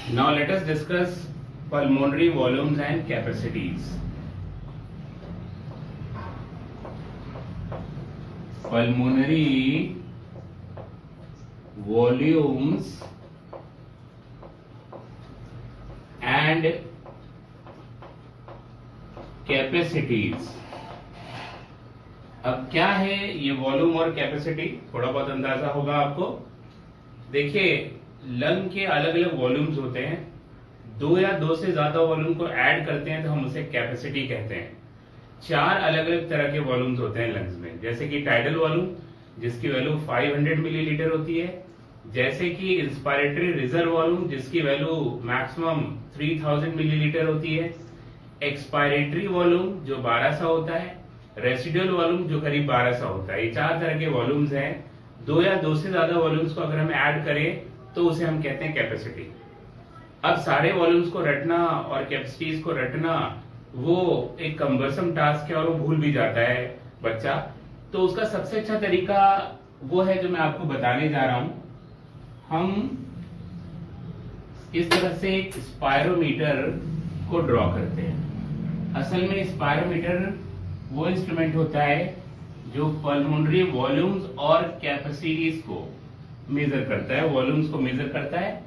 Now let us discuss pulmonary volumes and capacities. Pulmonary volumes and capacities. अब क्या है ये वॉल्यूम और कैपेसिटी, थोड़ा बहुत अंदाजा होगा आपको। देखिए, लंग के अलग अलग वॉल्यूम्स होते हैं। दो या दो से ज्यादा वॉल्यूम को ऐड करते हैं तो हम उसे कैपेसिटी कहते हैं। चार अलग अलग तरह के वॉल्यूम्स होते हैं लंग्स में, जैसे कि टाइडल वॉल्यूम जिसकी वैल्यू 500 मिलीलीटर होती है, जैसे कि इंस्पायरेटरी रिजर्व वॉल्यूम जिसकी वैल्यू मैक्सिमम 3000 मिलीलीटर होती है, एक्सपायरेटरी वॉल्यूम जो 1200 होता है, रेसिडुअल वॉल्यूम जो करीब 1200 होता है। ये चार तरह के वॉल्यूम्स हैं। दो या दो से ज्यादा वॉल्यूम्स को अगर हम ऐड करें तो उसे हम कहते हैं कैपेसिटी। अब सारे वॉल्यूम्स को रटना और कैपेसिटीज को रटना वो एक कम्बरसम टास्क है और वो भूल भी जाता है बच्चा। तो उसका सबसे अच्छा तरीका वो है जो मैं आपको बताने जा रहा हूं। हम इस तरह से एक स्पायरोमीटर को ड्रॉ करते हैं। असल में स्पायरोमीटर वो इंस्ट्रूमेंट होता है जो पल्मोनरी वॉल्यूम्स और कैपेसिटीज को मेजर करता है, वॉल्यूम्स को मेजर करता है।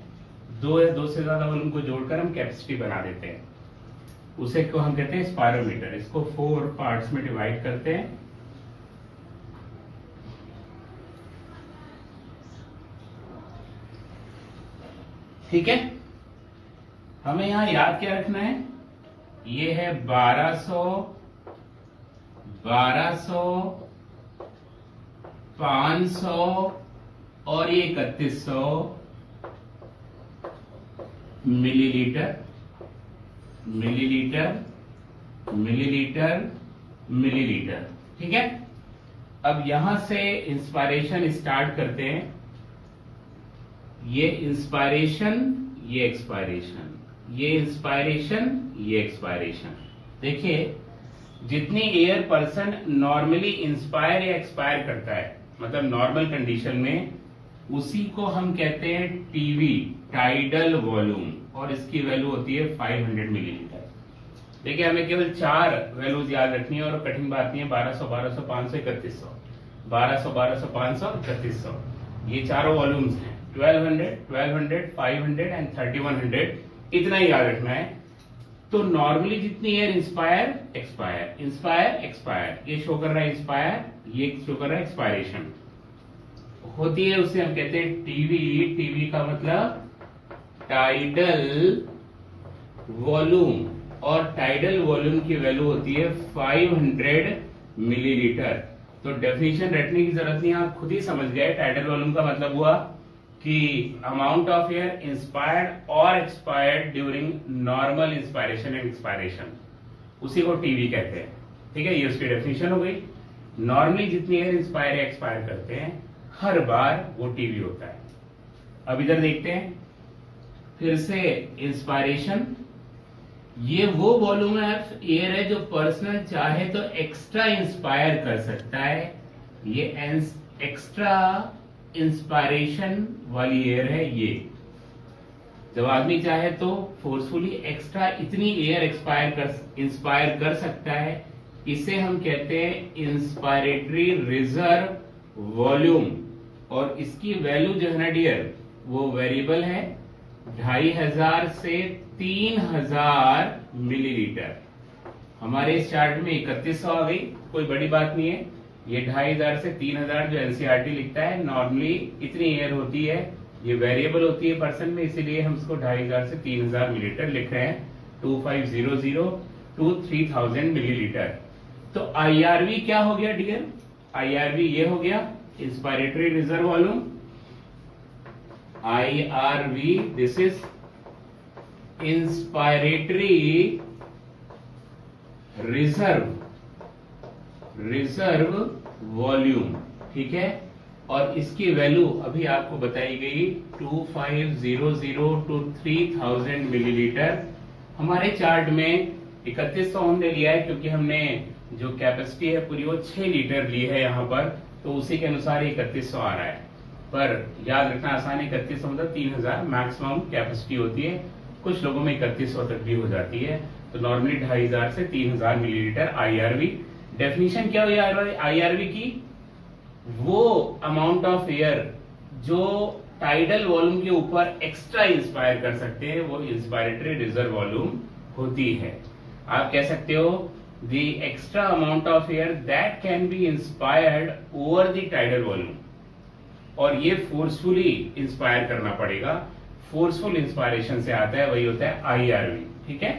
दो या दो से ज्यादा वॉल्यूम को जोड़कर हम कैपेसिटी बना देते हैं, उसे को हम कहते हैं स्पायरोमीटर। इसको 4 पार्ट्स में डिवाइड करते हैं। ठीक है, हमें यहां याद क्या रखना है, ये है 1200, 500 और ये 3100 मिलीलीटर, मिलीलीटर, मिलीलीटर, मिलीलीटर। ठीक है, अब यहां से इंस्पायरेशन स्टार्ट करते हैं। ये इंस्पायरेशन, ये एक्सपायरेशन, ये इंस्पायरेशन, ये एक्सपायरेशन। देखिए, जितनी एयर पर्सन नॉर्मली इंस्पायर या एक्सपायर करता है, मतलब नॉर्मल कंडीशन में, उसी को हम कहते हैं टीवी, टाइडल वॉल्यूम, और इसकी वैल्यू होती है 500 मिलीलीटर। देखिए, हमें केवल 4 वैल्यूज याद रखनी है और कठिन बात नहीं है। 1200, 1200, 500, 3100, 1200, 1200, 500, 3100, ये चारों वॉल्यूम्स हैं। 1200, 1200, 500 एंड 3100, इतना ही याद रखना है। तो नॉर्मली जितनी air inspire, expire, inspire, expire, ये शो कर रहा है इंस्पायर, ये शो कर रहा है एक्सपायरेशन होती है, उसे हम कहते हैं टीवी। टीवी का मतलब टाइडल वॉल्यूम, और टाइडल वॉल्यूम की वैल्यू होती है 500 मिलीलीटर। तो डेफिनेशन रटने की जरूरत नहीं, आप खुद ही समझ गए। टाइडल वॉल्यूम का मतलब हुआ कि अमाउंट ऑफ एयर इंस्पायर्ड और expired during normal inspiration and expiration, उसी को टीवी कहते हैं। ठीक है, ये उसकी डेफिनेशन हो गई। नॉर्मली जितनी एयर इंस्पायर या एक्सपायर करते हैं हर बार वो टीवी होता है। अब इधर देखते हैं फिर से इंस्पायरेशन, ये वो वॉल्यूम ऑफ एयर है जो पर्सनल चाहे तो एक्स्ट्रा इंस्पायर कर सकता है। ये एक्स्ट्रा इंस्पायरेशन वाली एयर है। ये जब आदमी चाहे तो फोर्सफुली एक्स्ट्रा इतनी एयर इंस्पायर कर सकता है, इसे हम कहते हैं इंस्पायरेटरी रिजर्व वॉल्यूम। और इसकी वैल्यू जो है ना डियर, वो वेरिएबल है, 2500 से 3000 मिलीलीटर। हमारे इस चार्ट में 3100 आ गई, कोई बड़ी बात नहीं है। ये 2500 से 3000 जो एनसीईआरटी लिखता है, नॉर्मली इतनी एयर होती है, ये वेरिएबल होती है पर्सन में, इसीलिए हम इसको 2500 से 3000 मिलीलीटर लिख रहे हैं। 2500 टू 3000 मिलीलीटर। तो आईआरवी क्या हो गया डियर? आईआरवी ये हो गया inspiratory reserve volume. IRV, this is inspiratory reserve volume. ठीक है, और इसकी वैल्यू अभी आपको बताई गई 2500 टू 3000 मिलीलीटर। हमारे चार्ट में 3100 हमने लिया है क्योंकि हमने जो कैपेसिटी है पूरी वो 6 लीटर ली है यहाँ पर, तो उसी के अनुसार 3100 आ रहा है। पर याद रखना आसान है, 3100 मतलब 3000 मैक्सिमम कैपेसिटी होती है, कुछ लोगों में 3100 तक भी हो जाती है। तो नॉर्मली 2500 से 3000 मिलीलीटर IRV। डेफिनेशन क्या हुई IRV की? वो अमाउंट ऑफ एयर जो टाइडल वॉल्यूम के ऊपर एक्स्ट्रा इंस्पायर कर सकते हैं, वो इंस्पायरेटरी रिजर्व वॉल्यूम होती है। आप कह सकते हो the extra amount of air that can be inspired over the tidal volume, और ये फोर्सफुली इंस्पायर करना पड़ेगा। फोर्सफुल इंस्पायरेशन से आता है, वही होता है IRV। ठीक है।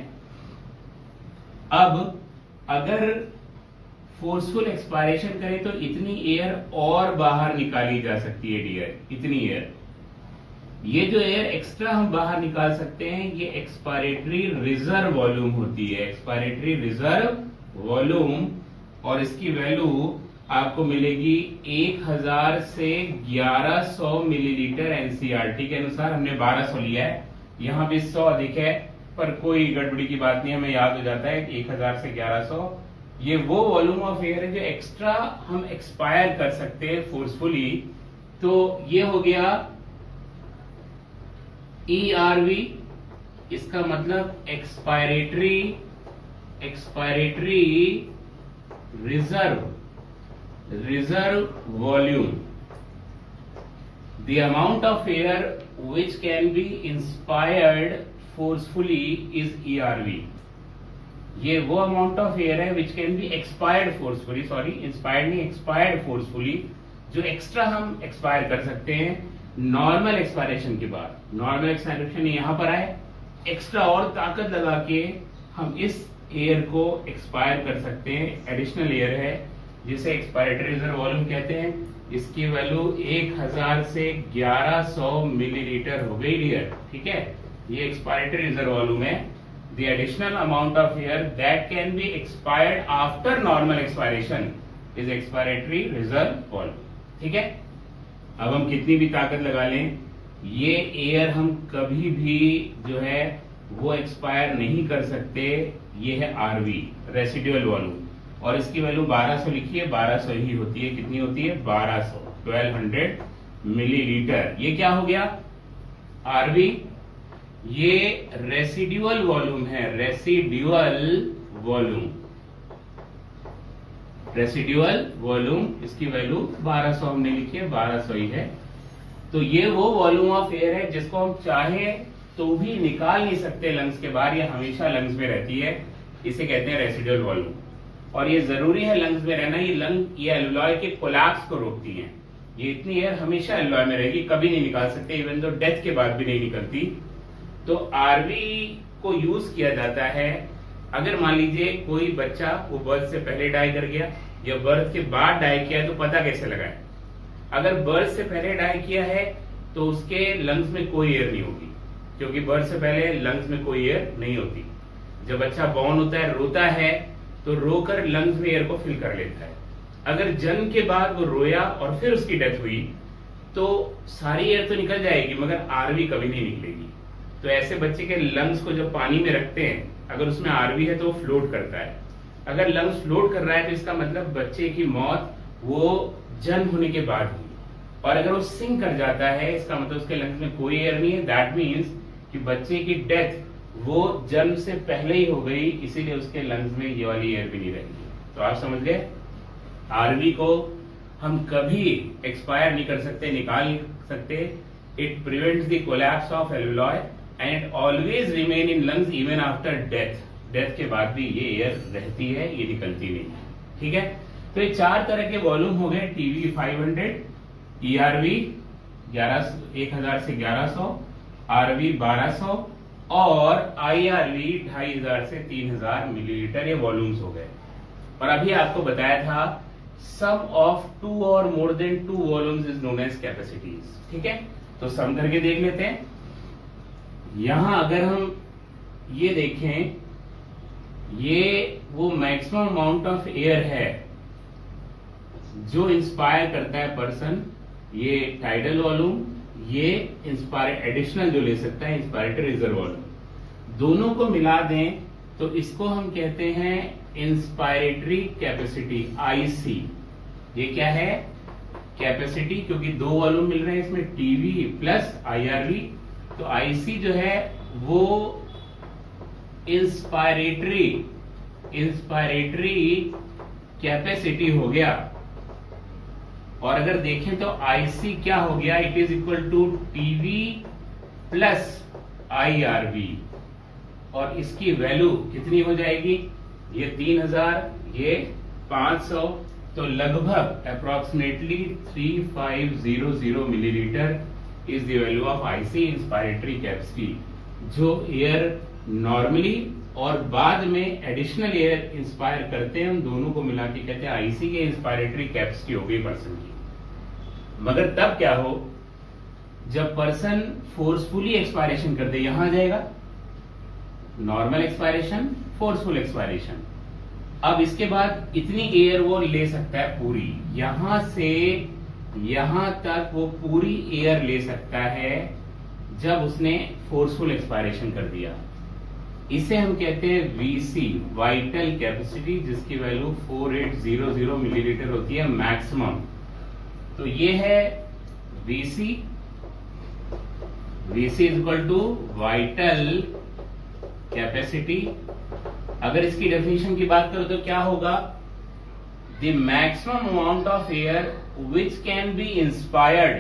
अब अगर फोर्सफुल एक्सपायरेशन करें तो इतनी एयर और बाहर निकाली जा सकती है डियर, इतनी एयर। ये जो एयर एक्स्ट्रा हम बाहर निकाल सकते हैं, ये एक्सपायरेटरी रिजर्व वॉल्यूम होती है, एक्सपायरेटरी रिजर्व वॉल्यूम। और इसकी वैल्यू आपको मिलेगी 1000 से 1100 मिलीलीटर। एनसीईआरटी के अनुसार हमने 1200 लिया है, यहाँ भी 100 अधिक है, पर कोई गड़बड़ी की बात नहीं, हमें याद हो जाता है 1000 से 1100 ये वो वॉल्यूम ऑफ एयर है जो एक्स्ट्रा हम एक्सपायर कर सकते हैं फोर्सफुली। तो ये हो गया ERV, इसका मतलब expiratory reserve volume. The amount of air which can be inspired forcefully is ERV। ये वो अमाउंट ऑफ एयर है विच can B expired forcefully, sorry inspired नहीं, एक्सपायर्ड फोर्सफुली, जो एक्स्ट्रा हम एक्सपायर कर सकते हैं नॉर्मल एक्सपायरेशन के बाद। नॉर्मल एक्सपायरेशन यहां पर आए, एक्स्ट्रा और ताकत लगा के हम इस एयर को एक्सपायर कर सकते हैं। एडिशनल एयर है जिसे एक्सपायरेटरी रिजर्व वॉल्यूम कहते हैं। इसकी वैल्यू 1000 से 1100 मिलीलीटर हो गई डियर। ठीक है, ये एक्सपायरेटरी रिजर्व वॉल्यूम है। The additional amount of air that can be expired after normal expiration is expiratory reserve volume। ठीक है, अब हम कितनी भी ताकत लगा लें, ये एयर हम कभी भी जो है वो एक्सपायर नहीं कर सकते। ये है RV, रेसिडुअल वॉल्यूम, और इसकी वैल्यू 1200 लिखी है, 1200 ही होती है। कितनी होती है? 1200 मिलीलीटर। ये क्या हो गया? RV। ये रेसिडुअल वॉल्यूम है, रेसिडुअल वॉल्यूम, इसकी वैल्यू 1200 हमने लिखी है, 1200 ही है। तो ये वो वॉल्यूम ऑफ एयर है जिसको हम चाहे तो भी निकाल नहीं सकते लंग्स के बाहर, ये हमेशा लंग्स में रहती है। इसे कहते हैं रेसिडुअल वॉल्यूम। और ये जरूरी है लंग्स में रहना, ये एल्वेओलाई के कोलैप्स को रोकती है। ये इतनी एयर हमेशा एल्वेओलाई में रहेगी, कभी नहीं निकाल सकते, इवन तो डेथ के बाद भी नहीं निकलती। तो RV को यूज किया जाता है अगर मान लीजिए कोई बच्चा वो बर्थ से पहले डाई कर गया या बर्थ के बाद डाई किया, तो पता कैसे लगाए? अगर बर्थ से पहले डाई किया है तो उसके लंग्स में कोई एयर नहीं होगी, क्योंकि बर्थ से पहले लंग्स में कोई एयर नहीं होती। जब बच्चा बॉर्न होता है, रोता है, तो रोकर लंग्स में एयर को फिल कर लेता है। अगर जन्म के बाद वो रोया और फिर उसकी डेथ हुई तो सारी एयर तो निकल जाएगी, मगर RV कभी नहीं निकलेगी। तो ऐसे बच्चे के लंग्स को जब पानी में रखते हैं, अगर उसमें RV है तो वो फ्लोट करता है। अगर लंग्स फ्लोट कर रहा है तो इसका मतलब बच्चे की मौत वो जन्म होने के बाद हुई। और अगर वो सिंक कर जाता है, इसका मतलब उसके लंग्स में कोई एयर नहीं है। दैट मीन्स कि बच्चे की डेथ वो जन्म से पहले ही हो गई, इसीलिए उसके लंग्स में ये वाली एयर भी नहीं रहेगी। तो आप समझ गए, RV को हम कभी एक्सपायर नहीं कर सकते, निकाल नहीं सकते। It prevents the collapse of alveoli and it always remain in lungs even after death. Death के बाद भी ये एयर रहती है, ये निकलती नहीं है। ठीक है, तो ये 4 तरह के वॉल्यूम हो गए, TB 500, ERV 1000 से 1100, RV 1200 और IRV 2500 से 3000 मिलीलीटर। ये वॉल्यूम्स हो गए। और अभी आपको बताया था सम ऑफ 2 और more than 2 volumes is known as capacities. ठीक है, तो सम करके देख लेते हैं। यहां अगर हम ये देखें, ये वो मैक्सिमम अमाउंट ऑफ एयर है जो इंस्पायर करता है पर्सन, ये टाइडल वॉल्यूम, ये इंस्पायर एडिशनल जो ले सकता है इंस्पायरेटरी रिजर्व वॉल्यूम। दोनों को मिला दें तो इसको हम कहते हैं इंस्पायरेटरी कैपेसिटी, IC। ये क्या है? कैपेसिटी, क्योंकि दो वॉल्यूम मिल रहे हैं इसमें, टीवी प्लस आईआरवी, तो आईसी जो है वो इंस्पायरेटरी कैपेसिटी हो गया। और अगर देखें तो आईसी क्या हो गया, it is equal to TV plus IRV, और इसकी वैल्यू कितनी हो जाएगी, ये 3000, ये 500, तो लगभग approximately 3500 millilitre is the value of IC inspiratory capacity, जो एयर नॉर्मली और बाद में एडिशनल एयर इंस्पायर करते हैं, उन दोनों को मिला के कहते हैं आईसी की इंस्पायरेटरी कैपेसिटी हो गई पर्सन की। मगर तब क्या हो, जब पर्सन फोर्सफुली एक्सपायरेशन कर दे, यहां आ जाएगा नॉर्मल एक्सपायरेशन, फोर्सफुल एक्सपायरेशन। अब इसके बाद इतनी एयर वो ले सकता है पूरी, यहां से यहां तक वो पूरी एयर ले सकता है जब उसने फोर्सफुल एक्सपायरेशन कर दिया। इसे हम कहते हैं वीसी, वाइटल कैपेसिटी, जिसकी वैल्यू 4800 मिलीलीटर होती है मैक्सिमम। तो ये है VC, VC is equal to vital capacity. अगर इसकी डेफिनेशन की बात करो तो क्या होगा, the maximum amount of air which can be inspired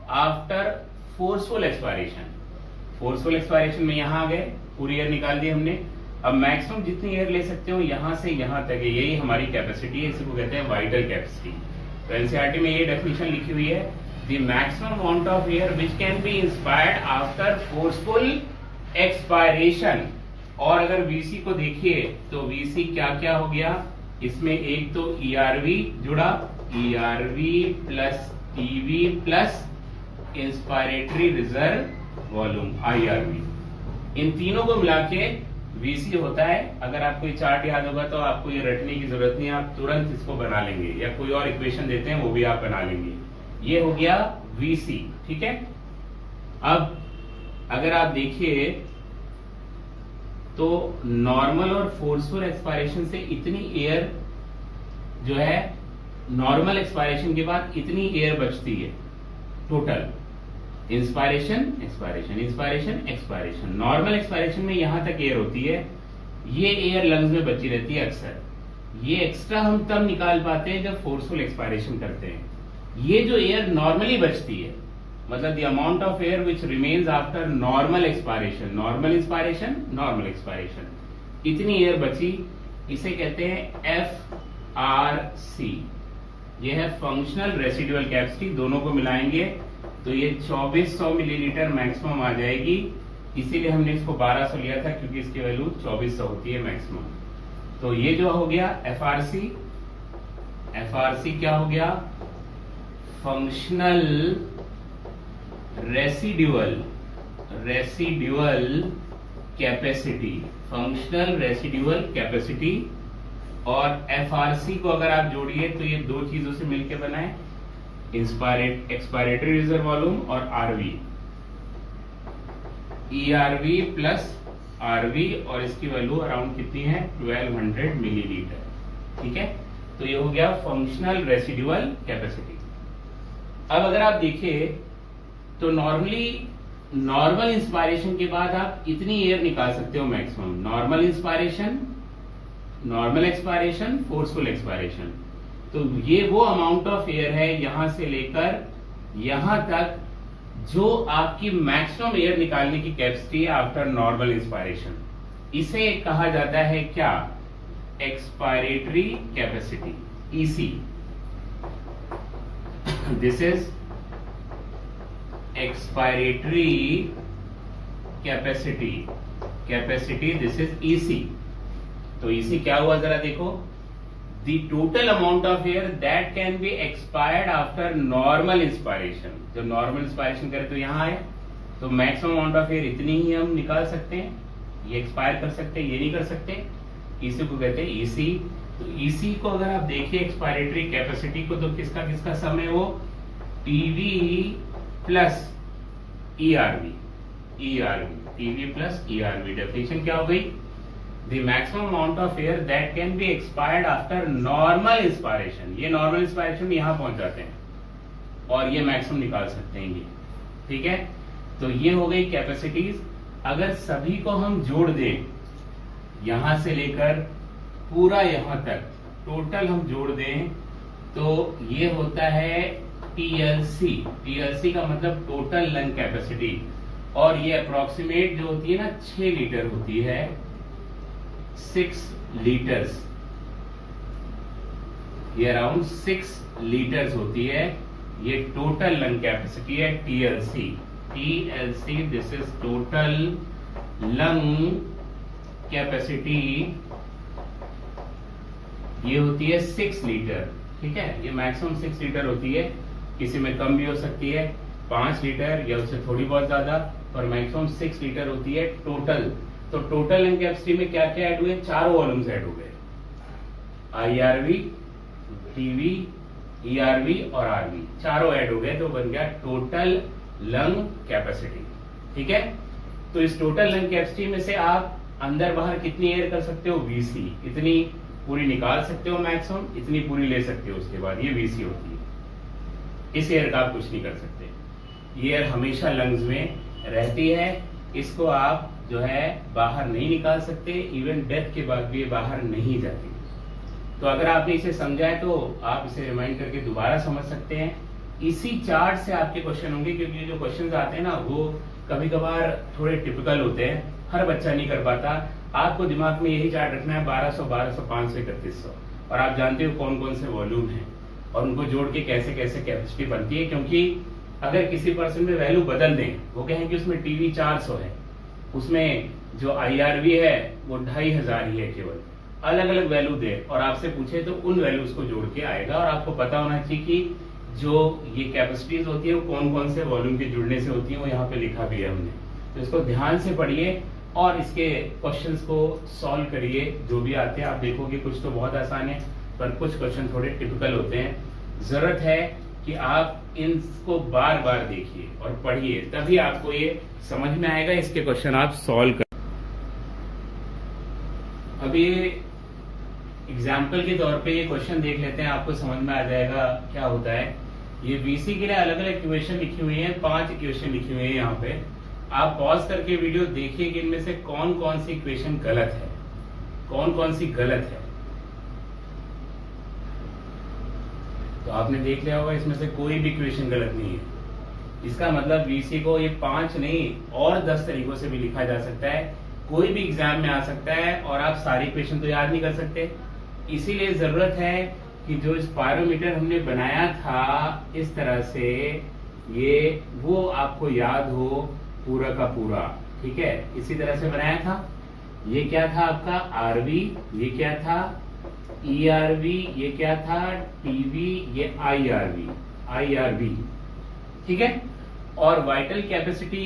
after forceful expiration. Forceful expiration में यहां आ गए, पूरी एयर निकाल दी हमने, अब मैक्सिमम जितनी एयर ले सकते हो यहां से यहां तक है, यही हमारी कैपेसिटी है, इसी को कहते हैं वाइटल कैपेसिटी। तो एनसीईआरटी में ये डेफिनेशन लिखी हुई है, the maximum amount of air which can be inspired after forceful expiration. और अगर वीसी को देखिए तो वीसी क्या क्या हो गया, इसमें एक तो ईआरवी जुड़ा, ERV plus TV plus inspiratory reserve volume IRV, इन तीनों को मिला के वीसी होता है। अगर आपको ये चार्ट याद होगा तो आपको ये रटने की जरूरत नहीं है, आप तुरंत इसको बना लेंगे, या कोई और इक्वेशन देते हैं वो भी आप बना लेंगे। ये हो गया वीसी, ठीक है। अब अगर आप देखिए तो नॉर्मल और फोर्सफुल एक्सपायरेशन से इतनी एयर जो है, नॉर्मल एक्सपायरेशन के बाद इतनी एयर बचती है total, inspiration expiration, inspiration expiration. Normal expiration में यहां तक एयर होती है, ये एयर लंग्स में बची रहती है अक्सर। ये एक्स्ट्रा हम तब निकाल पाते हैं जब फोर्सफुल एक्सपायरेशन करते हैं। ये जो एयर नॉर्मली बचती है, मतलब the amount of air which remains after normal expiration, normal inspiration, normal expiration, इतनी एयर बची, इसे कहते हैं FRC। ये है फंक्शनल रेसिडुअल कैपेसिटी, दोनों को मिलाएंगे तो ये 2400 मिलीलीटर मैक्सिमम आ जाएगी। इसीलिए हमने इसको 1200 लिया था, क्योंकि इसकी वैल्यू 2400 होती है मैक्सिमम। तो ये जो हो गया FRC, FRC क्या हो गया, functional residual capacity, functional residual capacity. और FRC को अगर आप जोड़िए तो ये दो चीजों से मिलकर बनाए, एक्सपायरेटरी रिजर्व वॉल्यूम और आरवी, ERV प्लस RV, और इसकी वैल्यू अराउंड कितनी है, 1200 मिलीलीटर, ठीक है। तो ये हो गया फंक्शनल रेसिडुअल कैपेसिटी। अब अगर आप देखिए तो नॉर्मल इंस्पायरेशन के बाद आप इतनी एयर निकाल सकते हो maximum, normal inspiration, normal expiration, forceful expiration. तो ये वो अमाउंट ऑफ एयर है यहां से लेकर यहां तक जो आपकी मैक्सिमम एयर निकालने की कैपेसिटी है आफ्टर नॉर्मल इंस्पायरेशन। इसे कहा जाता है क्या, expiratory capacity, EC। This is expiratory capacity, this is EC। तो EC क्या हुआ जरा देखो, the total amount of air that can be expired after normal inspiration. जब नॉर्मल इंस्पायरेशन करें तो यहां आए तो मैक्सिमम अमाउंट ऑफ एयर इतनी ही हम निकाल सकते हैं, ये एक्सपायर कर सकते हैं, ये नहीं कर सकते। इसी को कहते हैं EC। तो EC को अगर आप देखिए एक्सपायरेटरी कैपेसिटी को, तो किसका किसका सम है वो, TV plus ERV, TV plus ERV। Definition क्या हो गई, the maximum amount of air that can be expired after normal inspiration। ये normal inspiration में यहां पहुंच जाते हैं, और ये मैक्सिमम निकाल सकते हैं ये। ठीक है, तो ये हो गई कैपेसिटीज। अगर सभी को हम जोड़ दें यहां से लेकर पूरा यहां तक टोटल हम जोड़ दें तो ये होता है टीएलसी। टीएलसी का मतलब टोटल लंग कैपेसिटी, और ये अप्रोक्सीमेट जो होती है ना 6 लीटर होती है, 6 लीटर्स, ये अराउंड 6 लीटर्स होती है। ये टोटल लंग कैपेसिटी है TLC. TLC this is total lung capacity, ये होती है 6 लीटर। ठीक है, ये मैक्सिमम 6 लीटर होती है, किसी में कम भी हो सकती है 5 लीटर या उससे थोड़ी बहुत ज्यादा, और मैक्सिमम 6 लीटर होती है टोटल। तो टोटल लंग कैपेसिटी में क्या क्या ऐड हुए, चारों वॉल्यूम्स ऐड हो गए, आईआरवी, टीवी, ईआरवी और आरवी, चारों ऐड हो गए, तो बन गया टोटल लंग कैपेसिटी। ठीक है, तो इस टोटल लंग कैपेसिटी में से आप अंदर बाहर कितनी एयर कर सकते हो, वीसी, इतनी पूरी निकाल सकते हो मैक्सिमम, इतनी पूरी ले सकते हो, उसके बाद ये वीसी होती है। इस एयर का आप कुछ नहीं कर सकते, ये एयर हमेशा लंग्स में रहती है, इसको आप जो है बाहर नहीं निकाल सकते, इवन डेथ के बाद भी ये बाहर नहीं जाती। तो अगर आपने इसे समझा है तो आप इसे रिमाइंड करके दोबारा समझ सकते हैं। इसी चार्ट से आपके क्वेश्चन होंगे, क्योंकि जो क्वेश्चन आते हैं ना वो कभी कभार थोड़े टिपिकल होते हैं, हर बच्चा नहीं कर पाता। आपको दिमाग में यही चार्ट रखना है 1200, 1200, 500, 3100, और आप जानते हो कौन कौन से वॉल्यूम हैं और उनको जोड़ के कैसे कैसे कैपेसिटी बनती है। क्योंकि अगर किसी पर्सन में वैल्यू बदल दें, वो कहें कि उसमें टीवी 400 है, उसमें जो आईआरवी है वो 2500 ही है केवल, अलग अलग वैल्यू दे और आपसे पूछे तो उन वैल्यूज को जोड़ के आएगा। और आपको पता होना चाहिए कि जो ये कैपेसिटीज होती है वो कौन कौन से वॉल्यूम के जुड़ने से होती है, वो यहाँ पे लिखा भी है हमने। तो इसको ध्यान से पढ़िए और इसके क्वेश्चंस को सॉल्व करिए, जो भी आते हैं। आप देखोगे कुछ तो बहुत आसान है, पर कुछ क्वेश्चन थोड़े टिपिकल होते हैं। जरूरत है कि आप इनको बार बार देखिए और पढ़िए, तभी आपको ये समझ में आएगा, इसके क्वेश्चन आप सॉल्व कर। अभी एग्जाम्पल के तौर पे ये क्वेश्चन देख लेते हैं, आपको समझ में आ जाएगा क्या होता है। ये वीसी के लिए अलग अलग इक्वेशन लिखी हुई है, 5 इक्वेशन लिखी हुई है यहाँ पे। आप पॉज करके वीडियो देखिए कि इनमें से कौन कौन सी इक्वेशन गलत है, कौन कौन सी गलत है। तो आपने देख लिया होगा इसमें से कोई भी इक्वेशन गलत नहीं है। इसका मतलब वीसी को ये 5 नहीं और 10 तरीकों से भी लिखा जा सकता है, कोई भी एग्जाम में आ सकता है, और आप सारी इक्वेशन तो याद नहीं कर सकते। इसीलिए जरूरत है कि जो स्पायरोमीटर हमने बनाया था इस तरह से, ये वो आपको याद हो पूरा का पूरा। ठीक है, इसी तरह से बनाया था। ये क्या था आपका आरवी, ये क्या था ईआरवी, ये क्या था टीवी, ये आईआरवी, आईआरवी। ठीक है, और वाइटल कैपेसिटी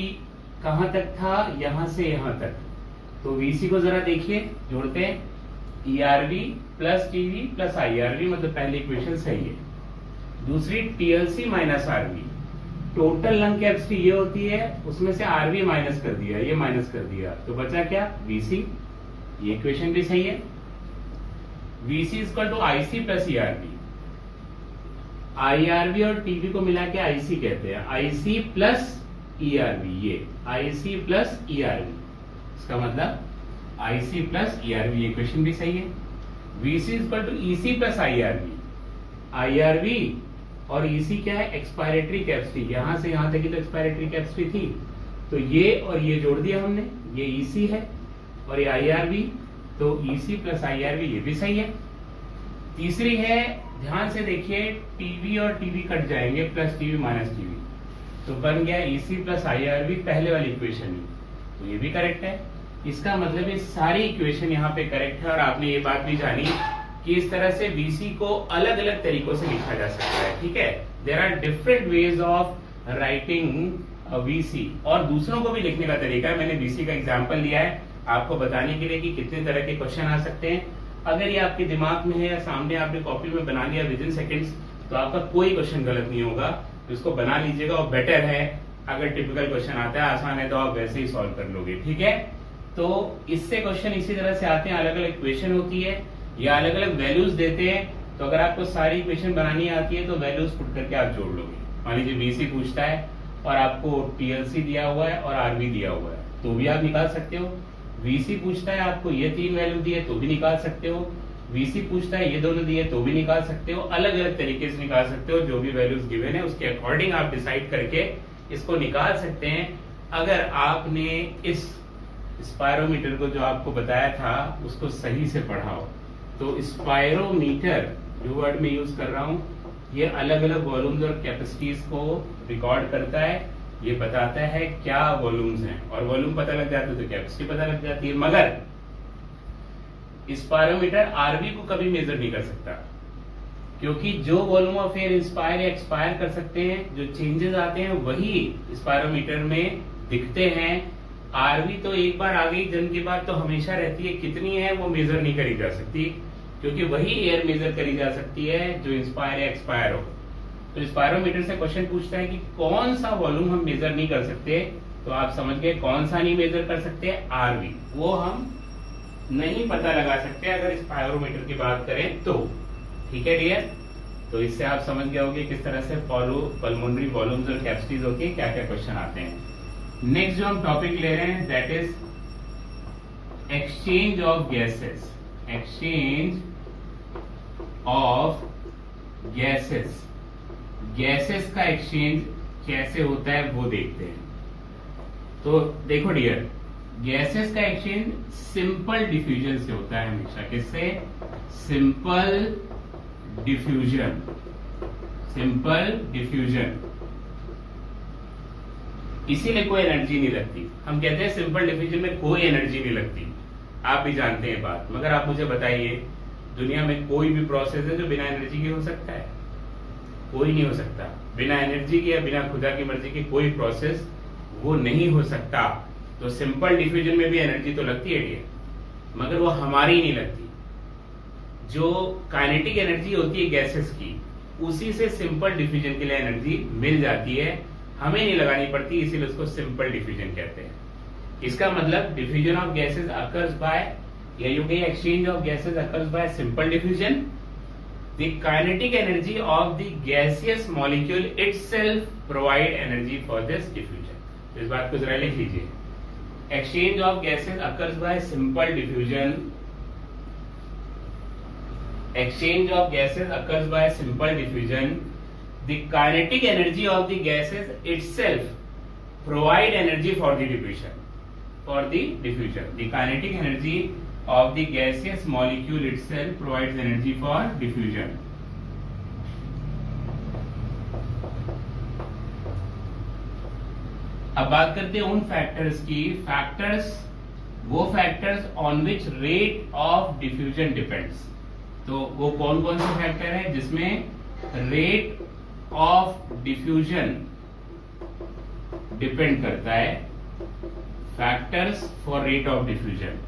कहां तक था, यहां से यहां तक। तो वीसी को जरा देखिए, जोड़ते हैं, ERV plus TV plus IRV, मतलब पहली इक्वेशन सही है। दूसरी TLC minus RV, total lung capacity ये होती है, उसमें से आरवी माइनस कर दिया, ये माइनस कर दिया, तो बचा क्या वीसी, ये इक्वेशन भी सही है। VC equal to IC plus ERV, IRV और टीवी को मिला के आईसी कहते हैं, आईसी प्लस ईआरवी, ये आईसी प्लस ईआरवी, इसका मतलब आईसी प्लस ईआरवी, ये इक्वेशन भी सही है। VC equal to EC plus IRV, IRV और ईसी क्या है, एक्सपायरेटरी कैपेसिटी, यहां से यहां तक की तो एक्सपायरेटरी कैपेसिटी थी, तो ये और ये जोड़ दिया हमने, ये ईसी है और ये आईआरवी, तो ईसी प्लस आईआरवी ये भी सही है। तीसरी है, ध्यान से देखिए, टीवी और टीवी कट जाएंगे, प्लस टीवी माइनस टीवी, तो बन गया ईसी प्लस आईआरवी, पहले वाली इक्वेशन ही, तो ये भी करेक्ट है। इसका मतलब ये सारी इक्वेशन यहाँ पे करेक्ट है। और आपने ये बात भी जानी कि इस तरह से वीसी को अलग अलग तरीकों से लिखा जा सकता है। ठीक है, there are different ways of writing VC, और दूसरों को भी लिखने का तरीका है। मैंने वीसी का एग्जाम्पल दिया है आपको बताने के लिए कि कितने तरह के क्वेश्चन आ सकते हैं। अगर ये आपके दिमाग में है या सामने आपने कॉपी में बना लिया विद इन सेकेंड्स, तो आपका कोई क्वेश्चन गलत नहीं होगा। तो इसको बना लीजिएगा, और बेटर है अगर टिपिकल क्वेश्चन आता है, आसान है, तो आप वैसे ही सॉल्व कर लोगे। ठीक है, तो इससे क्वेश्चन इसी तरह से आते हैं, अलग अलग इक्वेशन होती है या अलग अलग वैल्यूज देते हैं। तो अगर आपको सारी इक्वेशन बनानी आती है तो वैल्यूज पुट करके आप जोड़ लोगे। मान लीजिए वीसी पूछता है और आपको टीएलसी दिया हुआ है और आरवी दिया हुआ है, तो भी आप निकाल सकते हो। वीसी पूछता है आपको ये 3 वैल्यू दिए तो भी निकाल सकते हो। वीसी पूछता है ये दोनों दिए तो भी निकाल सकते हो। अलग अलग तरीके से निकाल सकते हो, जो भी वैल्यूज गिवन है उसके अकॉर्डिंग आप डिसाइड करके इसको निकाल सकते हैं। अगर आपने इस स्पायरोमीटर को जो आपको बताया था उसको सही से पढ़ा हो तो स्पायरोमीटर जो वर्ड में यूज कर रहा हूं, ये अलग अलग वॉल्यूम्स और कैपेसिटीज को रिकॉर्ड करता है। ये बताता है क्या वॉल्यूम्स हैं, और वॉल्यूम पता लग जाता है तो कैपेसिटी पता लग जाती है। मगर स्पायरोमीटर आरवी को कभी मेजर नहीं कर सकता, क्योंकि जो वॉल्यूम ऑफ एयर इंस्पायर या एक्सपायर कर सकते हैं, जो चेंजेस आते हैं वही स्पायरोमीटर में दिखते हैं। आरवी तो एक बार आ गई जन्म के बाद तो हमेशा रहती है, कितनी है वो मेजर नहीं करी जा सकती, क्योंकि वही एयर मेजर करी जा सकती है जो इंस्पायर या एक्सपायर हो। तो स्पायरोमीटर से क्वेश्चन पूछता है कि कौन सा वॉल्यूम हम मेजर नहीं कर सकते, तो आप समझ गए कौन सा नहीं मेजर कर सकते, आरवी। वो हम नहीं पता लगा सकते अगर स्पायरोमीटर की बात करें तो। ठीक है डियर, तो इससे आप समझ गए होंगे किस तरह से पल्मोनरी वॉल्यूम्स और कैपेसिटीज होती है, क्या क्या क्वेश्चन आते हैं। नेक्स्ट जो हम टॉपिक ले रहे हैं that is exchange of gases. Exchange of gases, gases का एक्सचेंज कैसे होता है वो देखते हैं। तो देखो डियर, गैसेस का एक्सचेंज सिंपल डिफ्यूजन से होता है हमेशा। किससे? Simple diffusion. सिंपल डिफ्यूजन, इसीलिए कोई एनर्जी नहीं लगती। हम कहते हैं सिंपल डिफ्यूजन में कोई एनर्जी नहीं लगती, आप भी जानते हैं बात। मगर आप मुझे बताइए, दुनिया में कोई भी प्रोसेस है जो बिना एनर्जी के हो सकता है? कोई नहीं हो सकता। बिना एनर्जी के या बिना खुदा की मर्जी के कोई प्रोसेस वो नहीं हो सकता। तो सिंपल डिफ्यूजन में भी एनर्जी तो लगती है डियर, मगर वो हमारी नहीं लगती। जो काइनेटिक एनर्जी होती है गैसेस की, उसी से सिंपल डिफ्यूजन के लिए एनर्जी मिल जाती है, हमें नहीं लगानी पड़ती, इसीलिए उसको सिंपल डिफ्यूजन कहते हैं। इसका मतलब diffusion of gases occurs by, या you can exchange of gases occurs by simple diffusion. The kinetic energy of the gaseous molecule itself provide energy for this diffusion. इस बात को जरा लिख लीजिए। Exchange of gases occurs by simple diffusion. Exchange of gases occurs by simple diffusion. The kinetic energy of the gases itself provide energy for the diffusion. For the diffusion, the kinetic energy of the gaseous molecule itself provides energy for diffusion. अब बात करते हैं उन factors की। Factors, वो factors on which rate of diffusion depends. तो वो कौन कौन से फैक्टर हैं जिसमें रेट ऑफ डिफ्यूजन डिपेंड करता है? Factors for rate of diffusion.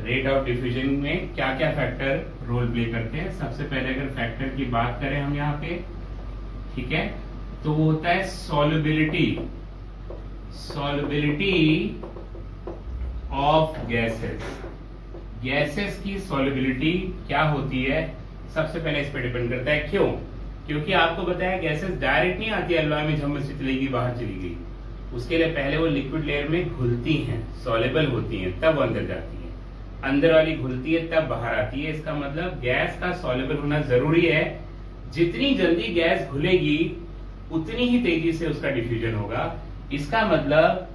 Rate of diffusion में क्या क्या फैक्टर रोल प्ले करते हैं? सबसे पहले अगर फैक्टर की बात करें हम यहाँ पे, ठीक है, तो वो होता है solubility. Solubility of gases. Gases की सॉल्युबिलिटी क्या होती है, सबसे पहले इस पे डिपेंड करता है। क्यों? क्योंकि आपको बताया गैसेस डायरेक्ट नहीं आती अलवाय में, झम्मर से चली गई बाहर चली गई, उसके लिए पहले वो लिक्विड लेयर में घुलती हैं, सॉल्युबल होती हैं, तब अंदर जाती हैं। अंदर वाली घुलती है तब बाहर आती है। इसका मतलब गैस का सॉल्युबल होना जरूरी है। जितनी जल्दी गैस घुलेगी उतनी ही तेजी से उसका डिफ्यूजन होगा। इसका मतलब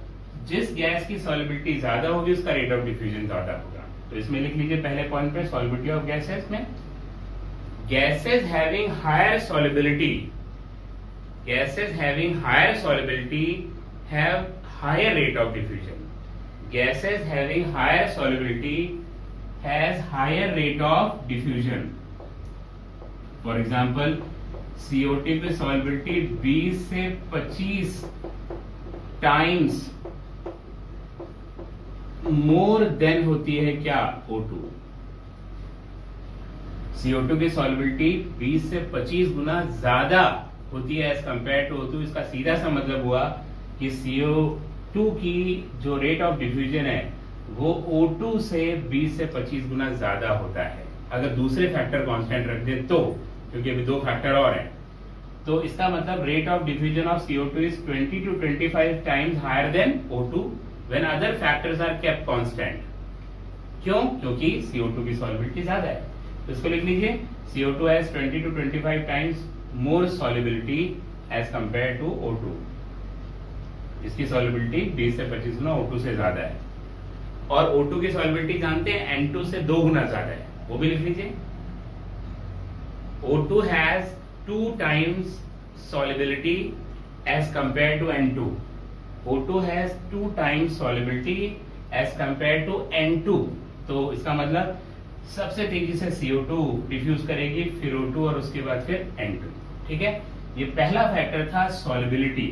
जिस गैस की सॉल्युबिलिटी ज्यादा होगी उसका रेट ऑफ डिफ्यूजन ज्यादा होगा। तो इसमें लिख लीजिए पहले पॉइंट पे, सॉल्युबिलिटी ऑफ गैसेस में gases having higher solubility, gases having higher solubility have higher rate of diffusion. Gases having higher solubility has higher rate of diffusion. For example CO2 पे सॉल्युबिलिटी 20 से 25 टाइम्स मोर देन होती है क्या? O2। CO2 की solubility 20 से 25 गुना ज्यादा होती है एज कंपेयर टू O2। इसका सीधा सा मतलब हुआ कि CO2 की जो रेट ऑफ डिफ्यूजन है वो O2 से 20 से 25 गुना ज्यादा होता है, अगर दूसरे फैक्टर कांस्टेंट रख दें तो, क्योंकि अभी दो फैक्टर और हैं। तो इसका मतलब rate of diffusion of CO2 is 20 to 25 times higher than O2 when other factors are kept constant. क्यों? क्योंकि CO2 की सॉल्युबिलिटी ज्यादा है। तो इसको लिख लीजिए, CO2 has 20 to 25 times more solubility as compared to O2। इसकी सॉल्युबिलिटी 20 से 25 गुना O2 से ज्यादा है। और O2 की सॉल्युबिलिटी जानते हैं N2 से 2 गुना ज्यादा है, वो भी लिख लीजिए। O2 has 2 times solubility as compared to N2। O2 has 2 times solubility as compared to N2। तो इसका मतलब सबसे तेजी से CO2 डिफ्यूज करेगी, फिर O2 और उसके बाद फिर N2। ठीक है, ये पहला फैक्टर था सॉल्युबिलिटी।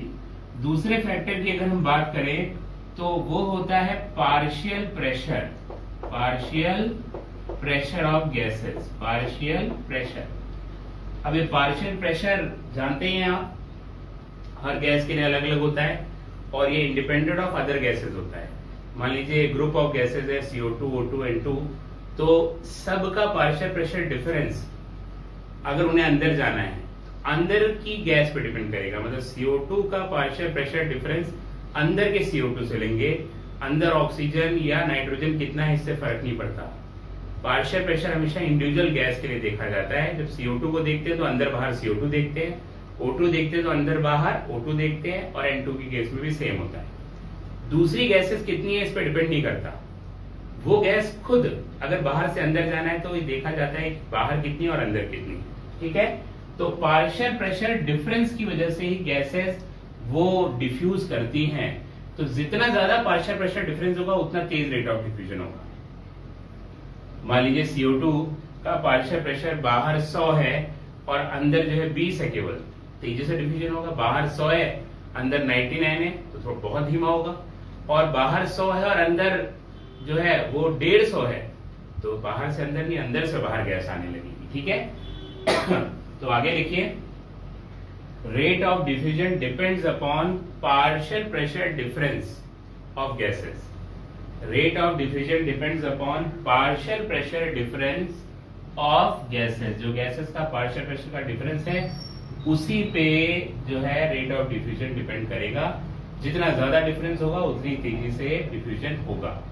दूसरे फैक्टर की अगर हम बात करें तो वो होता है partial pressure, partial pressure of gases, partial pressure. अब ये पार्शियल प्रेशर जानते हैं आप, हर गैस के लिए अलग अलग होता है और ये इंडिपेंडेंट ऑफ अदर गैसेस होता है। मान लीजिए ग्रुप ऑफ गैसेस है CO2, O2, N2, तो सबका पार्शियल प्रेशर डिफरेंस अगर उन्हें अंदर जाना है, अंदर की गैस पे डिपेंड करेगा। मतलब CO2 का पार्शियल प्रेशर डिफरेंस अंदर के CO2 से लेंगे, अंदर ऑक्सीजन या नाइट्रोजन कितना है इससे फर्क नहीं पड़ता। पार्शियल प्रेशर हमेशा इंडिविजुअल गैस के लिए देखा जाता है। जब CO2 को देखते हैं तो अंदर बाहर CO2 देखते हैं, O2 देखते हैं तो अंदर बाहर O2 देखते हैं, और N2 की केस में भी सेम होता है। दूसरी गैसेस कितनी है इस पर डिपेंड नहीं करता। वो गैस खुद अगर बाहर से अंदर जाना है तो ये देखा जाता है बाहर कितनी और अंदर कितनी। ठीक है, तो पार्शियल प्रेशर डिफरेंस की वजह से ही गैसेस वो डिफ्यूज करती हैं। तो जितना ज्यादा पार्शियल प्रेशर डिफरेंस होगा उतना तेज रेट ऑफ डिफ्यूजन होगा। मान लीजिए CO2 का पार्शियल प्रेशर बाहर 100 है और अंदर जो है 20 है, केवल तेजी से डिफ्यूजन होगा। बाहर 100 है, अंदर 99 है, तो थोड़ा बहुत धीमा होगा। और बाहर 100 है और अंदर जो है वो 150 है, तो बाहर से अंदर नहीं, अंदर से बाहर गैस आने लगेगी। ठीक है, तो आगे लिखिए, rate of diffusion depends upon partial pressure difference of gases. Rate of diffusion depends upon partial pressure difference of gases. जो गैसेस का पार्शियल प्रेशर का डिफरेंस है उसी पे जो है रेट ऑफ डिफ्यूजन डिपेंड करेगा। जितना ज्यादा डिफरेंस होगा उतनी तेजी से डिफ्यूजन होगा।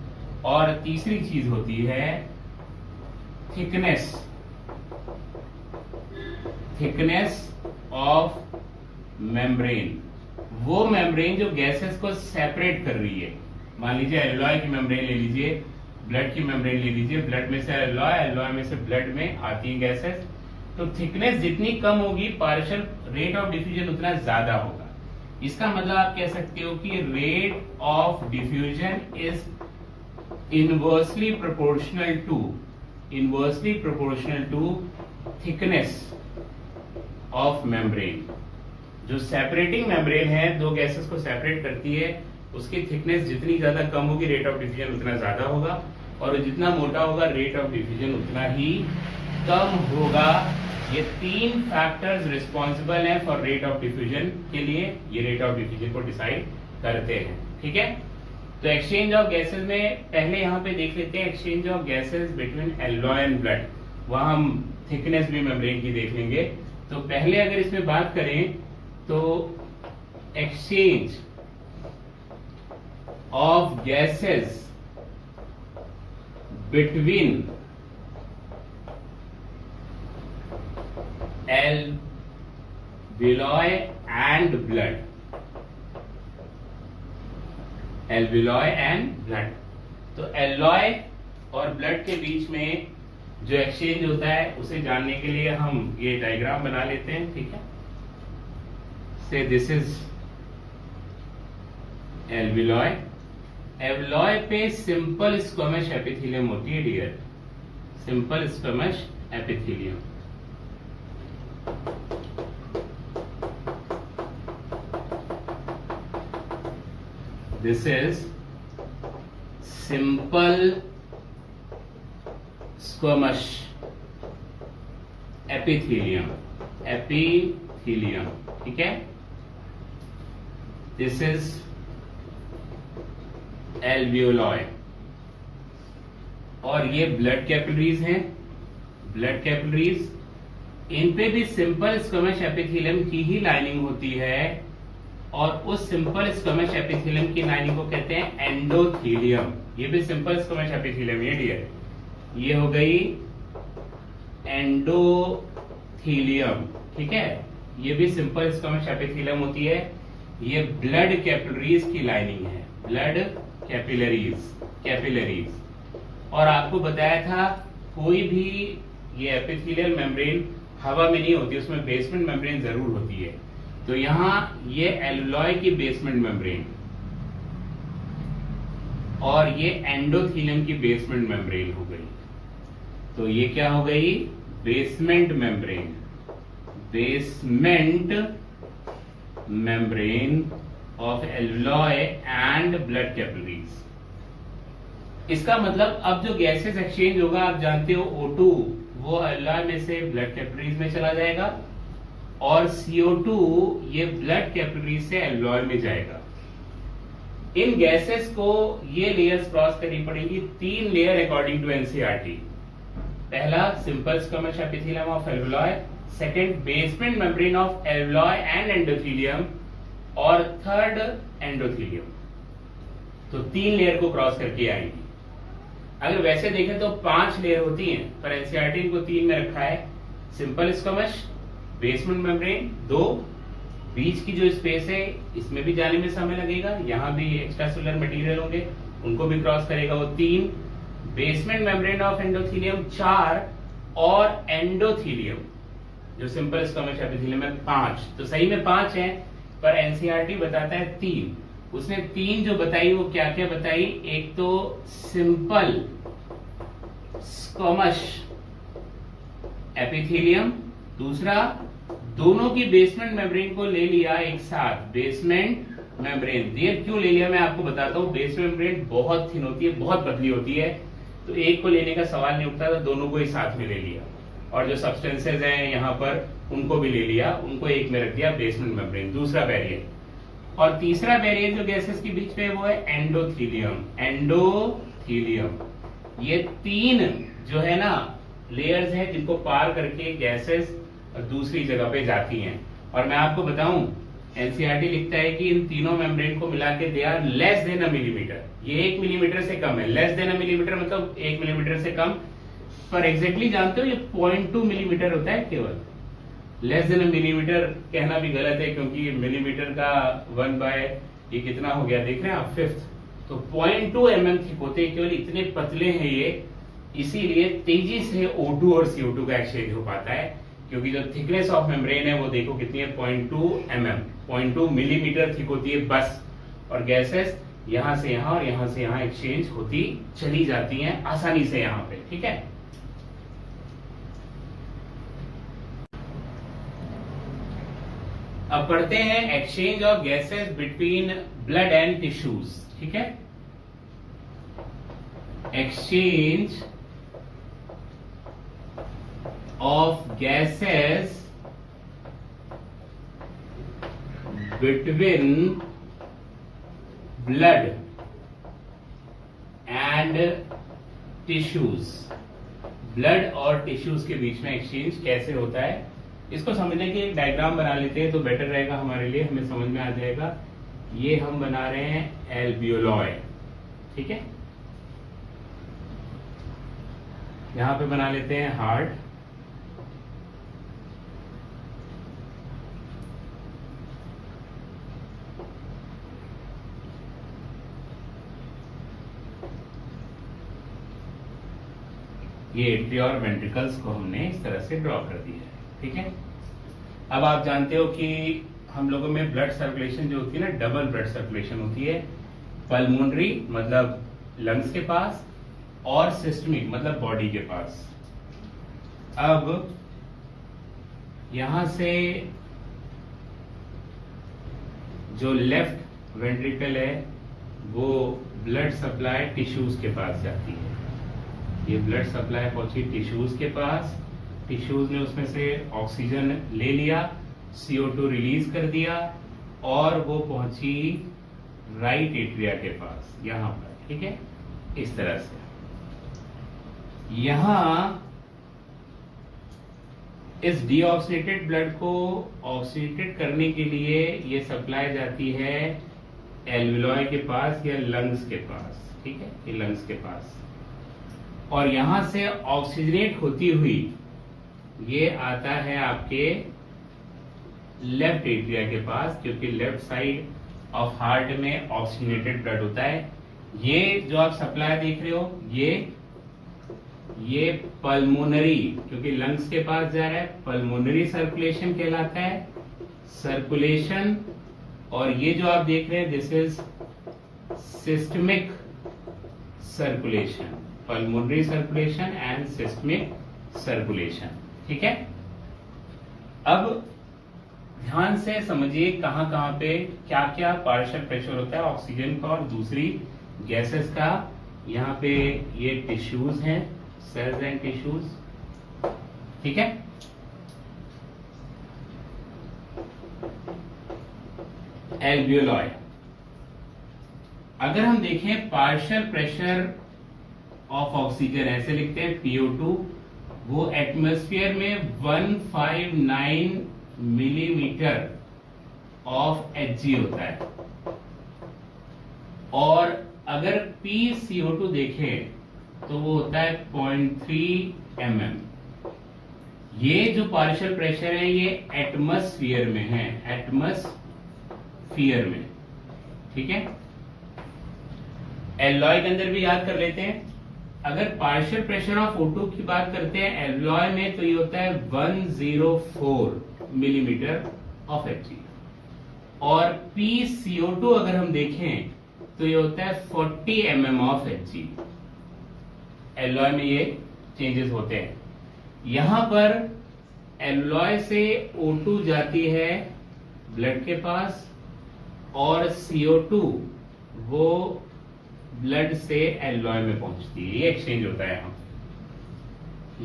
और तीसरी चीज होती है थिकनेस, थिकनेस ऑफ मेम्ब्रेन। वो मेम्ब्रेन जो गैसेस को सेपरेट कर रही है। मान लीजिए एलॉय की मेम्ब्रेन ले लीजिए, ब्लड की मेम्ब्रेन ले लीजिए, ब्लड में से एलॉय, एलॉय में से ब्लड में आती है गैसेस। तो थिकनेस जितनी कम होगी पार्शियल रेट ऑफ डिफ्यूजन उतना ज्यादा होगा। इसका मतलब आप कह सकते हो कि rate of diffusion is inversely proportional to thickness of membrane. जो सेपरेटिंग मेम्ब्रेन है, दो गैसेस को सेपरेट करती है, उसकी थिकनेस जितनी ज्यादा कम होगी रेट ऑफ डिफ्यूजन उतना ज्यादा होगा, और जितना मोटा होगा रेट ऑफ डिफ्यूजन उतना ही कम होगा। ये तीन फैक्टर्स रिस्पॉन्सिबल हैं फॉर रेट ऑफ डिफ्यूजन के लिए, ये रेट ऑफ डिफ्यूजन को डिसाइड करते हैं। ठीक है, तो एक्सचेंज ऑफ गैसेस में पहले यहाँ पे देख लेते हैं exchange of gases between alloy and blood. वहां हम थिकनेस भी मेम्ब्रेन की देख लेंगे। तो पहले अगर इसमें बात करें तो exchange of gases between alveoli and blood, alveoli and blood। तो एलॉय और ब्लड के बीच में जो एक्सचेंज होता है उसे जानने के लिए हम ये डायग्राम बना लेते हैं। ठीक है, से दिस इज एल्विलॉय। एल्विलॉय पे सिंपल स्क्वेमस एपिथेलियम होती है dear, simple squamous epithelium. This is simple squamous epithelium, epithelium। ठीक है, this is alveoli। और ये ब्लड कैपिलरीज हैं, ब्लड कैपिलरीज। इन पे भी सिंपल स्क्वेमस एपिथेलियम की ही लाइनिंग होती है, और उस सिंपल स्क्वेमस एपिथेलियम की लाइनिंग को कहते हैं एंडोथेलियम। ये भी सिंपल स्क्वेमस एपिथेलियम, ये डियर, ये हो गई एंडोथेलियम, ठीक है। ये भी सिंपल स्क्वेमस एपिथेलियम होती है। ये ब्लड कैपिलरीज की लाइनिंग है, ब्लड कैपिलरीज। और आपको बताया था कोई भी ये एपिथेलियल मेम्ब्रेन हवा में नहीं होती, उसमें बेसमेंट मेम्ब्रेन जरूर होती है। तो यहां ये एल्वेओलाई की बेसमेंट मेम्ब्रेन और ये एंडोथेलियम की बेसमेंट मेम्ब्रेन हो गई। तो ये क्या हो गई? Basement membrane, basement membrane of alveoli and blood capillaries. इसका मतलब अब जो गैसेस एक्सचेंज होगा, आप जानते हो O2 वो एल्वेओलाई में से ब्लड कैपिलरीज में चला जाएगा, और CO2 ये ब्लड कैपिलरीज से एल्वेओलाई में जाएगा। इन गैसेस को ये लेयर्स क्रॉस करनी पड़ेगी, 3 लेयर अकॉर्डिंग टू एनसीईआरटी। पहला simple squamous epithelium of alveoli, second basement membrane of alveoli and endothelium, और थर्ड एंडोथेलियम। तो 3 लेयर को क्रॉस करके आएंगी। अगर वैसे देखें तो 5 लेयर होती हैं, पर एनसीईआरटी इनको 3 में रखा है। सिंपल स्क्वेमस, बेसमेंट मेम्ब्रेन 2, बीच की जो स्पेस है इसमें भी जाने में समय लगेगा, यहां भी एक्स्ट्रा सेलुलर मटेरियल होंगे, उनको भी क्रॉस करेगा वो 3, बेसमेंट मेम्ब्रेन ऑफ एंडोथेलियम 4, और एंडोथेलियम जो सिंपल स्क्वेमस एपिथेलियम है 5। तो सही में 5 है, पर एनसीईआरटी बताता है 3। उसने 3 जो बताई वो क्या क्या बताई? एक तो सिंपल स्क्वेमस एपिथेलियम, दूसरा दोनों की बेसमेंट मेम्ब्रेन को ले लिया एक साथ, बेसमेंट मेम्ब्रेन। देर क्यों ले लिया मैं आपको बताता हूं। बेसमेंट मेम्ब्रेन बहुत थिन होती है, बहुत पतली होती है, तो एक को लेने का सवाल नहीं उठता था, दोनों को ही साथ में ले लिया। और जो सब्सटेंसेज हैं यहाँ पर उनको भी ले लिया, उनको एक में रख दिया, बेसमेंट मेम्ब्रेन दूसरा बैरियर। और तीसरा बैरियर जो गैसेस के बीच में है वो है एंडोथेलियम। एंडोथेलियम ये 3 जो है ना लेयर्स हैं जिनको पार करके गैसेस दूसरी जगह पे जाती हैं। और मैं आपको बताऊं, एनसीईआरटी लिखता है कि इन तीनों मेम्ब्रेन को मिला के they are less than a millimetre. ये 1 मिलीमीटर से कम है। लेस देन अ मिलीमीटर मतलब 1 मिलीमीटर से कम, पर एग्जैक्टली जानते हो ये 0.2 मिलीमीटर होता है केवल। लेस देन अ मिलीमीटर कहना भी गलत है, क्योंकि मिलीमीटर का 1 बाय ये कितना हो गया देख रहे हैं आप, 5th। तो 0.2 mm थिक होते हैं, केवल इतने पतले हैं ये, इसीलिए तेजी से O2 और CO2 का एक्सचेंज हो पाता है। क्योंकि जो थिकनेस ऑफ मेम्ब्रेन है वो देखो कितनी है, 0.2 mm, 0.2 मिलीमीटर थिक होती है बस। और गैसेस यहां से यहां और यहां से यहां एक्सचेंज होती चली जाती हैं आसानी से यहां पे, ठीक है। अब पढ़ते हैं exchange of gases between blood and tissues, ठीक है। Exchange of gases between blood and tissues। Blood और टिश्यूज के बीच में एक्सचेंज कैसे होता है, इसको समझने के एक डायग्राम बना लेते हैं तो बेटर रहेगा हमारे लिए, हमें समझ में आ जाएगा। ये हम बना रहे हैं एल्वियोलाई, ठीक है। यहां पे बना लेते हैं हार्ट, ये एट्रिया और वेंट्रिकल्स को हमने इस तरह से ड्रॉ कर दिया है, ठीक है। अब आप जानते हो कि हम लोगों में ब्लड सर्कुलेशन जो होती है ना, डबल ब्लड सर्कुलेशन होती है। पल्मोनरी मतलब लंग्स के पास, और सिस्टमिक मतलब बॉडी के पास। अब यहां से जो लेफ्ट वेंट्रिकल है वो ब्लड सप्लाई टिश्यूज के पास जाती है। ये ब्लड सप्लाई पहुंची टिश्यूज के पास, टिश्यूज ने उसमें से ऑक्सीजन ले लिया, CO2 रिलीज कर दिया, और वो पहुंची राइट एट्रिया के पास यहां पर, ठीक है। इस तरह से यहां इस डीऑक्सीनेटेड ब्लड को ऑक्सीनेटेड करने के लिए ये सप्लाई जाती है एल्वियोलाई के पास या लंग्स के पास, ठीक है, ये लंग्स के पास, और यहां से ऑक्सीजनेट होती हुई ये आता है आपके लेफ्ट एट्रिया के पास, क्योंकि लेफ्ट साइड ऑफ हार्ट में ऑक्सीजनेटेड ब्लड होता है। ये जो आप सप्लाई देख रहे हो ये पल्मोनरी, क्योंकि लंग्स के पास जा रहा है, पल्मोनरी सर्कुलेशन कहलाता है, सर्कुलेशन। और ये जो आप देख रहे हैं this is systemic circulation, pulmonary circulation and systemic circulation, ठीक है। अब ध्यान से समझिए कहां कहां पे क्या क्या पार्शियल प्रेशर होता है ऑक्सीजन का और दूसरी गैसेस का। यहाँ पे ये टिश्यूज हैं, सेल्स एंड टिश्यूज, ठीक है। एल्वियोलाई, अगर हम देखें पार्शियल प्रेशर ऑफ ऑक्सीजन ऐसे लिखते हैं PO2, वो एटमॉस्फेयर में 159 मिलीमीटर ऑफ Hg होता है, और अगर PCO2 देखें तो वो होता है 0.3 mm। ये जो पार्शियल प्रेशर है ये एटमॉस्फेयर में है, एटमॉस्फेयर में, ठीक है। एल्वियोलाई के अंदर भी याद कर लेते हैं। अगर पार्शियल प्रेशर ऑफ O2 की बात करते हैं एल्वियोलाई में तो ये होता है 104 मिलीमीटर ऑफ Hg, और PCO2 अगर हम देखें तो ये होता है 40 mm ऑफ Hg। एल्वियोलाई में ये चेंजेस होते हैं। यहां पर एल्वियोलाई से O2 जाती है ब्लड के पास, और CO2 वो ब्लड से एल्वियोलाई में पहुंचती है, ये एक्सचेंज होता है यहां।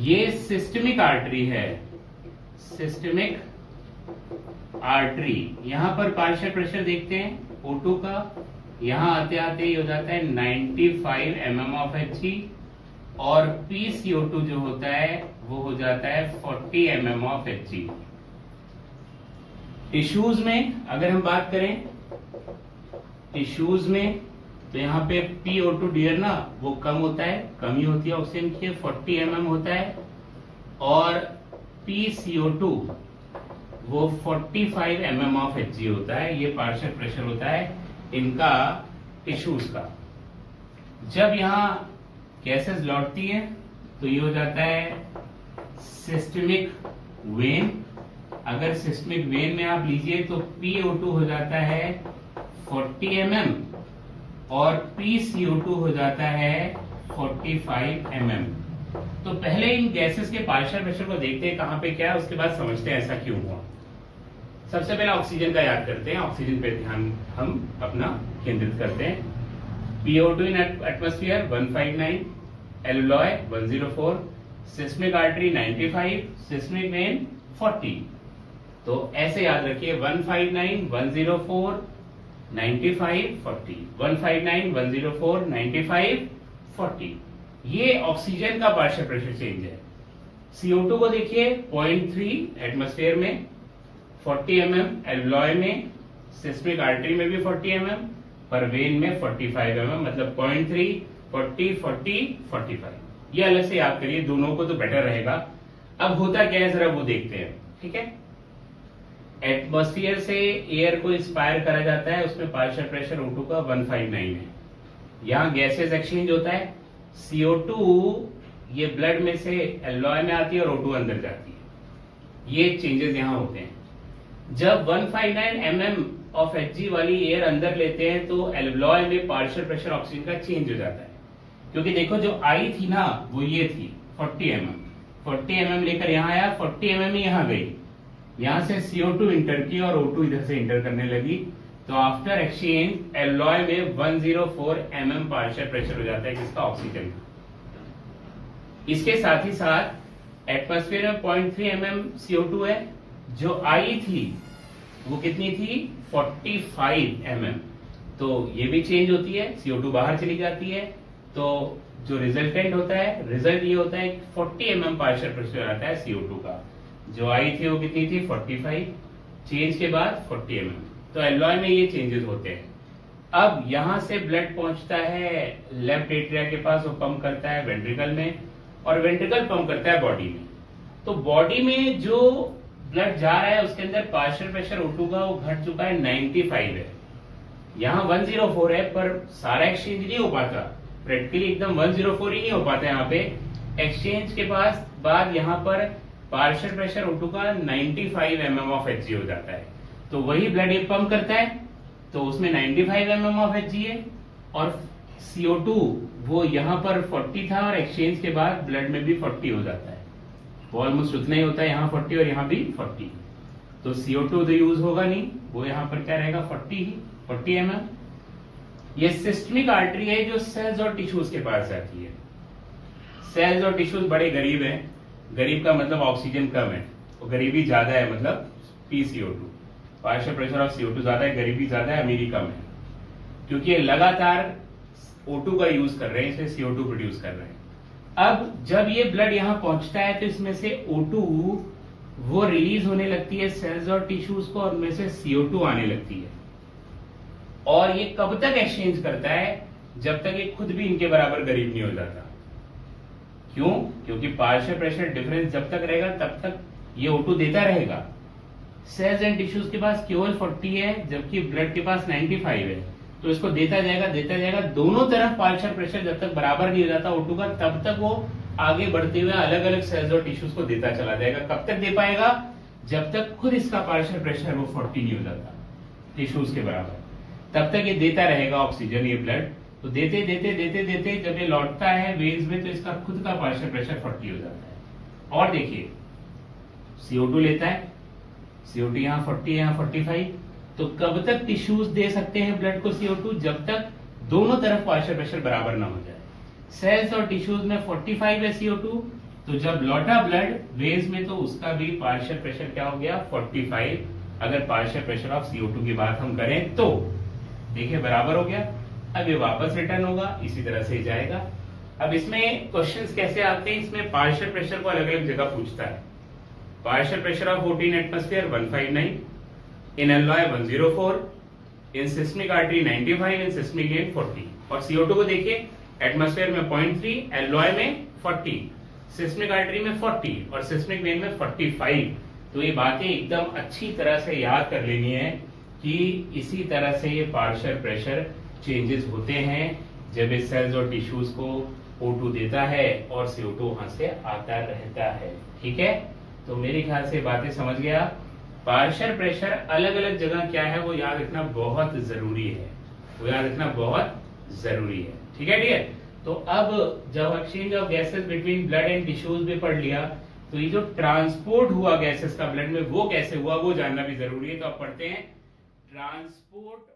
ये सिस्टमिक आर्टरी है, सिस्टमिक आर्टरी। यहां पर पार्शियल प्रेशर देखते हैं O2 का, यहां आते आते ही हो जाता है 95 mm ऑफ Hg, और PCO2 जो होता है वो हो जाता है 40 mm ऑफ Hg। टिश्यूज में अगर हम बात करें, टिश्यूज में तो यहाँ पे PO2 डियर ना वो कम होता है, कमी होती है ऑक्सीजन की, 40 mm होता है, और PCO2 वो 45 mm ऑफ Hg होता है। ये पार्शियल प्रेशर होता है इनका टिश्यूज का। जब यहाँ गैसेस लौटती है तो ये हो जाता है सिस्टमिक वेन। अगर सिस्टमिक वेन में आप लीजिए तो PO2 हो जाता है 40 mm और PCO2 हो जाता है 45 mm। तो पहले इन गैसेस के पार्शियल प्रेशर को देखते हैं कहां पे क्या है, उसके बाद समझते हैं ऐसा क्यों हुआ। सबसे पहले ऑक्सीजन का याद करते हैं, ऑक्सीजन पे ध्यान हम अपना केंद्रित करते हैं। PO2 in atmosphere 159, alveoli 104, seismic artery 95, seismic when 40। तो ऐसे याद रखिए 159, 104, 95, 40, 159, 104, 95, 40। ये ऑक्सीजन का पार्शियल प्रेशर चेंज है। CO2 को देखिए 0.3 एटमॉस्फेयर में, 40 mm एल्वियोलाई में, सिस्मिक आर्टरी में भी 40 mm, पर वेन में 45 mm, मतलब 0.3, 40, 40, 45। ये अलग से याद करिए, दोनों को तो बेटर रहेगा। अब होता क्या है जरा वो देखते हैं, ठीक है। एटमॉस्फेयर से एयर को इंस्पायर करा जाता है, उसमें पार्शियल प्रेशर O2 का 159 है। यहाँ गैसेस एक्सचेंज होता है, CO2 ये ब्लड में से एल्वियोलाई में आती है और O2 अंदर जाती है। ये चेंजेस यहाँ होते हैं। जब 159 mm ऑफ Hg वाली एयर अंदर लेते हैं तो एल्वियोलाई में पार्शियल प्रेशर ऑक्सीजन का चेंज हो जाता है, क्योंकि देखो जो आई थी ना वो ये थी 40 mm, 40 mm लेकर यहाँ आया, 40 mm ही यहाँ गई, यहां से CO2 इंटर की और O2 इधर से इंटर करने लगी। तो आफ्टर एक्सचेंज एल्वियोलाई में 104 mm पार्शियल प्रेशर हो जाता है किसका, ऑक्सीजन का। इसके साथ ही साथ एटमॉस्फेयर में 0.3 mm CO2 है, जो आई थी वो कितनी थी 45 mm। तो ये भी चेंज होती है, CO2 बाहर चली जाती है, तो जो रिजल्टेंट होता है, रिजल्ट ये होता है 40 mm पार्शियल प्रेशर आता है CO2 का। जो आई थी वो कितनी थी 45, चेंज के बाद 40 mm। तो एलॉय में ये चेंजेस होते हैं। अब यहां से ब्लड पहुंचता है लेफ्ट एट्रिया के पास, वो पंप करता है वेंट्रिकल में, और वेंट्रिकल पंप करता है बॉडी में। तो बॉडी में जो ब्लड जा रहा है उसके अंदर पार्शियल प्रेशर O2 का वो घट चुका है, 95 है। यहाँ 104 है, पर सारा एक्सचेंज नहीं हो पाता, प्रैक्टिकली एकदम 104 ही नहीं हो पाता। यहाँ पे एक्सचेंज के पास बाद यहाँ पर पार्शियल प्रेशर O2 का 95 mm ऑफ Hg हो जाता है। तो वही ब्लड ये पंप करता है, तो उसमें 95 mm ऑफ Hg है, और CO2 वो यहाँ पर 40 था, और एक्सचेंज के बाद ब्लड में भी 40 हो जाता है। वो ऑलमोस्ट उतना ही होता है, यहाँ 40 और यहाँ भी 40। तो CO2 तो यूज होगा नहीं, वो यहाँ पर क्या रहेगा 40 mm। ये सिस्टमिक आर्टरी है जो सेल्स और टिश्यूज के पास जाती है। सेल्स और टिश्यूज बड़े गरीब हैं, गरीब का मतलब ऑक्सीजन कम है, तो गरीबी ज्यादा है, मतलब PCO2, partial pressure of CO2 ज्यादा है, गरीबी ज्यादा है, अमीरी कम है। क्योंकि ये लगातार O2 का यूज कर रहे हैं, इसलिए CO2 प्रोड्यूस कर रहे हैं। अब जब ये ब्लड यहां पहुंचता है तो इसमें से O2 वो रिलीज होने लगती है सेल्स और टिश्यूज को, और उनमें से CO2 आने लगती है। और ये कब तक एक्सचेंज करता है? जब तक ये खुद भी इनके बराबर गरीब नहीं हो जाता। क्यों? क्योंकि पार्शियल प्रेशर डिफरेंस जब तक रहेगा तब तक ये O2 देता रहेगा। सेल्स एंड टिश्यूज के पास केवल 40 है, जबकि ब्लड के पास 95 है, तो इसको देता जाएगा। दोनों तरफ पार्शियल प्रेशर जब तक बराबर नहीं हो जाता O2 का, तब तक वो आगे बढ़ते हुए अलग अलग सेल्स और टिश्यूज को देता चला जाएगा। कब तक दे पाएगा? जब तक खुद इसका पार्शियल प्रेशर वो 40 नहीं हो जाता टिश्यूज के बराबर, तब तक ये देता रहेगा ऑक्सीजन, ये ब्लड। तो देते जब ये लौटता है वेन्स में, तो इसका खुद का पार्शियल प्रेशर 40 हो जाता है। और देखिए CO2 लेता है, CO2 यहाँ 40 है, यहाँ 45। तो कब तक टिश्यूज दे सकते हैं ब्लड को CO2? जब तक दोनों तरफ पार्शियल प्रेशर बराबर ना हो जाए। सेल्स और टिश्यूज में 45 है CO2, तो जब लौटा ब्लड वेन्स में, तो उसका भी पार्शियल प्रेशर क्या हो गया 45। अगर पार्शियल प्रेशर ऑफ CO2 की बात हम करें तो देखिए बराबर हो गया। अब ये वापस रिटर्न होगा, इसी तरह से जाएगा। अब इसमें क्वेश्चंस कैसे आते हैं? इसमें पार्शियल प्रेशर को अलग अलग जगह पूछता है। Partial pressure of 14 atmosphere 159, in alloy 104, in seismic artery 95, in seismic when 40। और CO2 को देखिए, एटमॉस्फेयर में 0.3, एलॉय में 40, सिस्मिक आर्टरी में 40 और सिस्मिक वेन में 45। तो ये बातें एकदम अच्छी तरह से याद कर लेनी है कि इसी तरह से ये पार्शियल प्रेशर चेंजेस होते हैं जब ये सेल्स और टिश्यूज को O2 देता है और CO2 वहां से आता रहता है। ठीक है, तो मेरे ख्याल से बातें समझ गया। पार्शियल प्रेशर अलग अलग जगह क्या है वो याद रखना बहुत जरूरी है, ठीक है डियर। तो अब जब exchange of gases between blood and tissues भी पढ़ लिया, तो ये जो ट्रांसपोर्ट हुआ गैसेस का ब्लड में वो कैसे हुआ वो जानना भी जरूरी है। तो अब पढ़ते हैं ट्रांसपोर्ट